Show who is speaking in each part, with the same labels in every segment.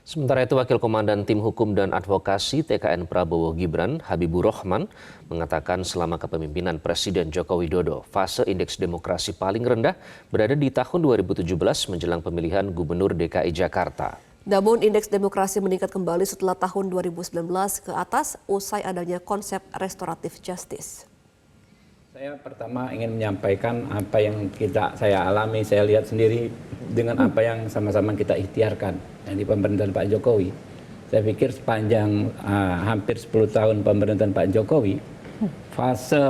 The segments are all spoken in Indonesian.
Speaker 1: Sementara itu, Wakil Komandan Tim Hukum dan Advokasi TKN Prabowo Gibran, Habibur Rahman, mengatakan selama kepemimpinan Presiden Joko Widodo, fase indeks demokrasi paling rendah berada di tahun 2017 menjelang pemilihan Gubernur DKI Jakarta.
Speaker 2: Namun indeks demokrasi meningkat kembali setelah tahun 2019 ke atas usai adanya konsep restoratif justice.
Speaker 3: Saya pertama ingin menyampaikan apa yang saya alami, saya lihat sendiri dengan apa yang sama-sama kita ikhtiarkan di pemerintahan Pak Jokowi. Saya pikir sepanjang hampir 10 tahun pemerintahan Pak Jokowi, fase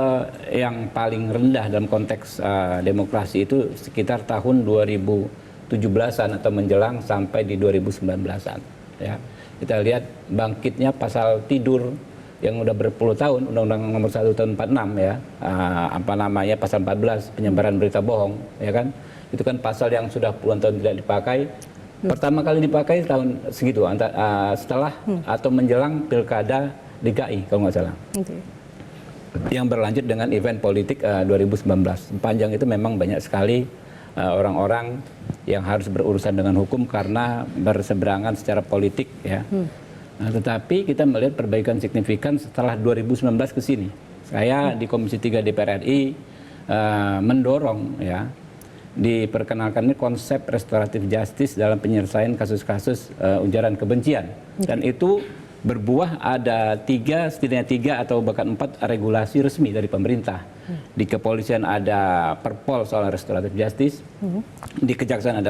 Speaker 3: yang paling rendah dalam konteks demokrasi itu sekitar tahun 2017-an atau menjelang sampai di 2019-an. Ya. Kita lihat bangkitnya pasal tidur yang udah berpuluh tahun, Undang-Undang Nomor 1 Tahun 46 ya, pasal 14 penyebaran berita bohong, ya kan? Itu kan pasal yang sudah puluhan tahun tidak dipakai. Pertama kali dipakai tahun segitu, setelah atau menjelang pilkada DKI kalau nggak salah. Yang berlanjut dengan event politik 2019. Panjang itu memang banyak sekali orang-orang yang harus berurusan dengan hukum karena berseberangan secara politik ya. Nah, tetapi kita melihat perbaikan signifikan setelah 2019 ke sini. Saya di Komisi 3 DPR RI mendorong ya diperkenalkan ini konsep restoratif justice dalam penyelesaian kasus-kasus ujaran kebencian. Dan itu berbuah ada setidaknya tiga atau bahkan 4 regulasi resmi dari pemerintah. Di kepolisian ada Perpol soal restoratif justice, di kejaksaan ada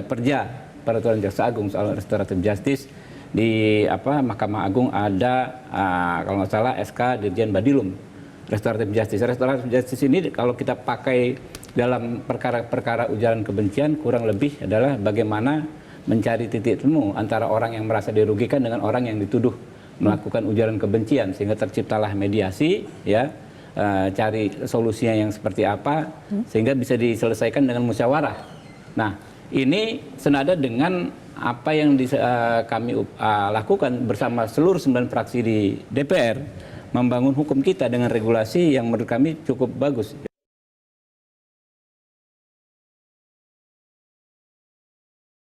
Speaker 3: Peraturan Jaksa Agung soal restoratif justice, di Mahkamah Agung ada kalau nggak salah SK Dirjen Badilum restoratif justice. Restoratif justice ini kalau kita pakai dalam perkara-perkara ujaran kebencian kurang lebih adalah bagaimana mencari titik temu antara orang yang merasa dirugikan dengan orang yang dituduh melakukan ujaran kebencian sehingga terciptalah mediasi ya, cari solusinya yang seperti apa sehingga bisa diselesaikan dengan musyawarah. Nah, ini senada dengan apa yang kami lakukan bersama seluruh 9 fraksi di DPR membangun hukum kita dengan regulasi yang menurut kami cukup bagus.